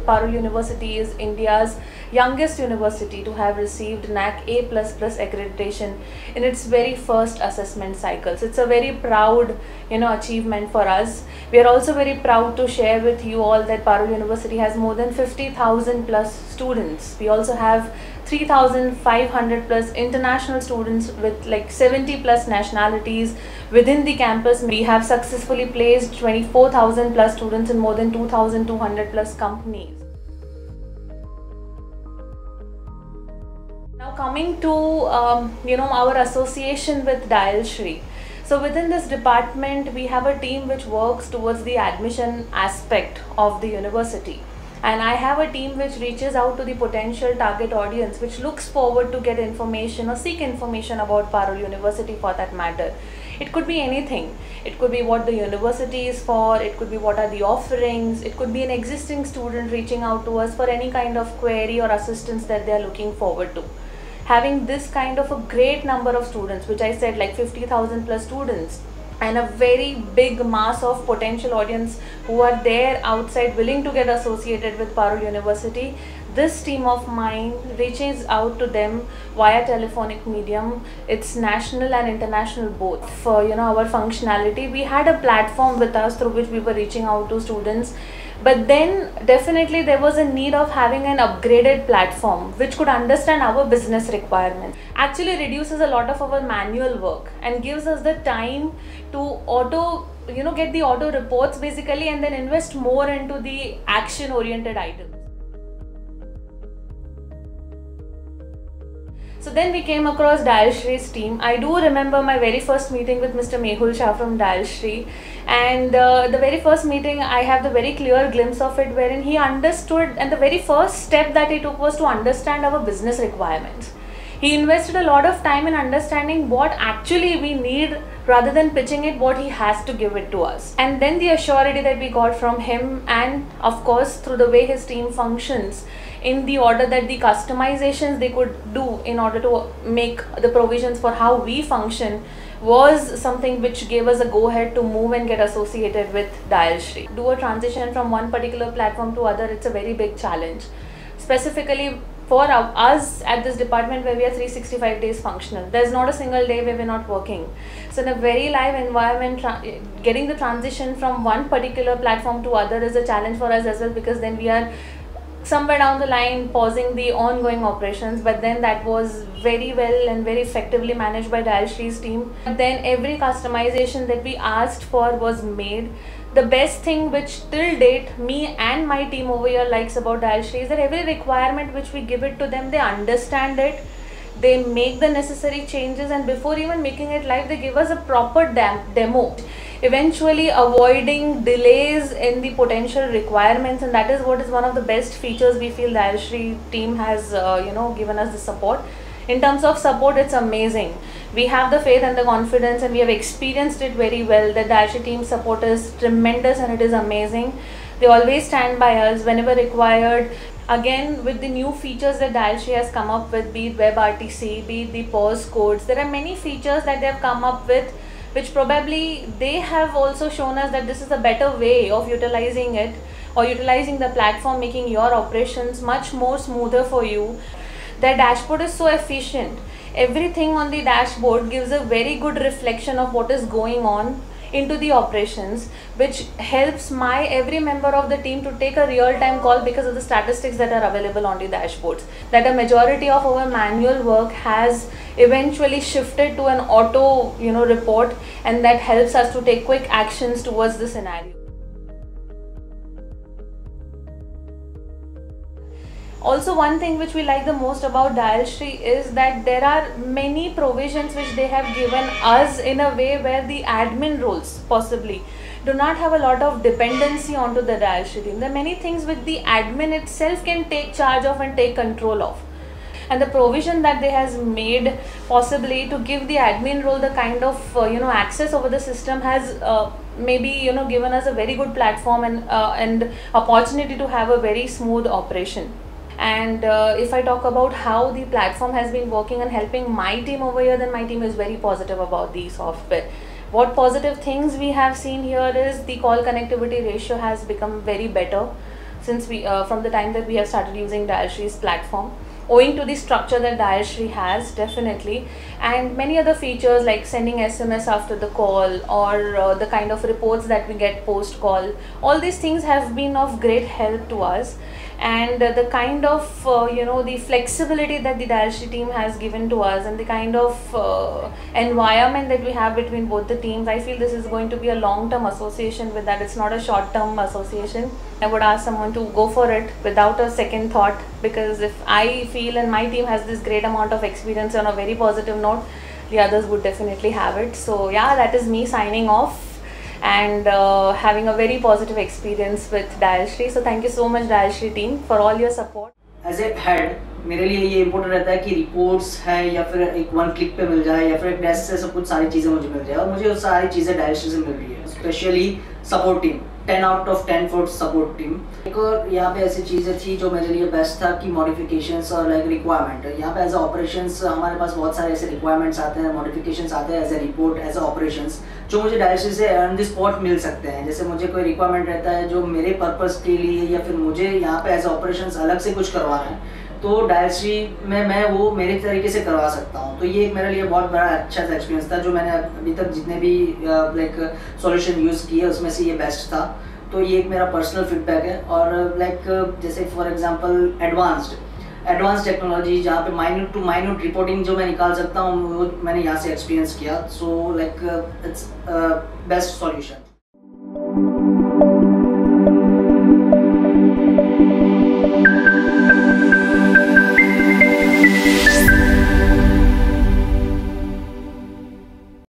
Parul University is India's youngest university to have received NAC A++ accreditation in its very first assessment cycle. So it's a very proud, achievement for us. We are also very proud to share with you all that Parul University has more than 50,000 plus students. We also have 3,500 plus international students with like 70 plus nationalities within the campus. We have successfully placed 24,000 plus students in more than 2,200 plus companies. Now coming to our association with DIAL Shree. So within this department, we have a team which works towards the admission aspect of the university. And I have a team which reaches out to the potential target audience, which looks forward to get information or seek information about Parul University for that matter. It could be anything. It could be what the university is for, it could be what are the offerings, it could be an existing student reaching out to us for any kind of query or assistance that they are looking forward to. Having this kind of a great number of students, which I said like 50,000 plus students, and a very big mass of potential audience who are there outside willing to get associated with Parul University, this team of mine reaches out to them via telephonic medium. It's national and international both. For our functionality, we had a platform with us through which we were reaching out to students. But then definitely there was a need of having an upgraded platform which could understand our business requirements. Actually reduces a lot of our manual work and gives us the time to get the auto reports basically, and then invest more into the action oriented items. So then we came across DIAL Shree's team. I do remember my very first meeting with Mr. Mehul Shah from DIAL Shree, and the very first meeting I have the very clear glimpse of it, wherein he understood, and the very first step that he took was to understand our business requirements. He invested a lot of time in understanding what actually we need rather than pitching it what he has to give it to us. And then the assurity that we got from him, and of course through the way his team functions, in the order that the customizations they could do in order to make the provisions for how we function, was something which gave us a go ahead to move and get associated with DIAL Shree. Do a transition from one particular platform to other, it's a very big challenge. Specifically for us at this department where we are 365 days functional, there's not a single day where we're not working. So in a very live environment, getting the transition from one particular platform to other is a challenge for us as well, because then we are somewhere down the line pausing the ongoing operations. But then that was very well and very effectively managed by DIAL Shree's team. Then every customization that we asked for was made. The best thing which till date me and my team over here likes about DIAL Shree is that every requirement which we give it to them, they understand it, they make the necessary changes, and before even making it live, they give us a proper demo, eventually avoiding delays in the potential requirements. And that is what is one of the best features we feel DIAL Shree team has given us the support. In terms of support, it's amazing. We have the faith and the confidence, and we have experienced it very well. The DIAL Shree team support is tremendous and it is amazing. They always stand by us whenever required. Again, with the new features that DIAL Shree has come up with, be it WebRTC, be it the pause codes, there are many features that they have come up with which probably they have also shown us that this is a better way of utilizing it, or utilizing the platform, making your operations much more smoother for you. Their dashboard is so efficient. Everything on the dashboard gives a very good reflection of what is going on into the operations, which helps every member of the team to take a real-time call because of the statistics that are available on the dashboards. That a majority of our manual work has eventually shifted to an auto report, and that helps us to take quick actions towards the scenario. Also, one thing which we like the most about DIAL Shree is that there are many provisions which they have given us in a way where the admin roles possibly do not have a lot of dependency onto the DIAL Shree team. There are many things which the admin itself can take charge of and take control of. And the provision that they has made possibly to give the admin role the kind of access over the system has maybe given us a very good platform and opportunity to have a very smooth operation. And if I talk about how the platform has been working and helping my team over here, then my team is very positive about the software. What positive things we have seen here is the call connectivity ratio has become very better. since we from the time that we have started using Dialshree's platform, owing to the structure that Dialshree has, definitely, and many other features like sending SMS after the call, or the kind of reports that we get post call. All these things have been of great help to us, and the kind of the flexibility that the Dialshree team has given to us, and the kind of environment that we have between both the teams, I feel this is going to be a long term association with that. It's not a short term association. I would ask someone to go for it without a second thought, because if I feel and my team has this great amount of experience on a very positive note, the others would definitely have it. So yeah, that is me signing off, and having a very positive experience with Dialshree. So thank you so much Dialshree team for all your support. As a head मेरे लिए ये important रहता है कि reports है या फिर एक वन क्लिक पे मिल जाए, या फिर एक डेस्क से सब कुछ सारी चीज़ें मुझे मिल जाए, और मुझे वो सारी चीज़ें Dialshree से मिल रही है। Specially support team, 10 out of 10 for support team. एक और यहाँ पे ऐसी चीज़ें थी जो मेरे लिए बेस्ट था कि मॉडिफिकेशंस और लाइक रिक्वायरमेंट। यहाँ पे एज ए ऑपरेशंस हमारे पास बहुत सारे ऐसे रिक्वायरमेंट्स आते हैं, मॉडिफिकेशंस आते हैं as a report, as a operations, जो मुझे Dialshree से ऑन द स्पॉट मिल सकते हैं। जैसे मुझे कोई रिक्वायरमेंट रहता है जो मेरे पर्पज़ के लिए, या फिर मुझे यहाँ पे एज ऑपरेशंस अलग से कुछ करवाना है, तो Dialshree में मैं वो मेरे तरीके से करवा सकता हूँ। तो ये एक मेरे लिए बहुत बड़ा अच्छा सा एक्सपीरियंस था, जो मैंने अभी तक जितने भी लाइक सॉल्यूशन यूज़ किए उसमें से ये बेस्ट था। तो ये एक मेरा पर्सनल फीडबैक है। और लाइक जैसे फॉर एग्जांपल एडवांस टेक्नोलॉजी, जहाँ पे माइन्यूट टू माइन्यूट रिपोर्टिंग जो मैं निकाल सकता हूँ, वो मैंने यहाँ से एक्सपीरियंस किया। So like it's best solution.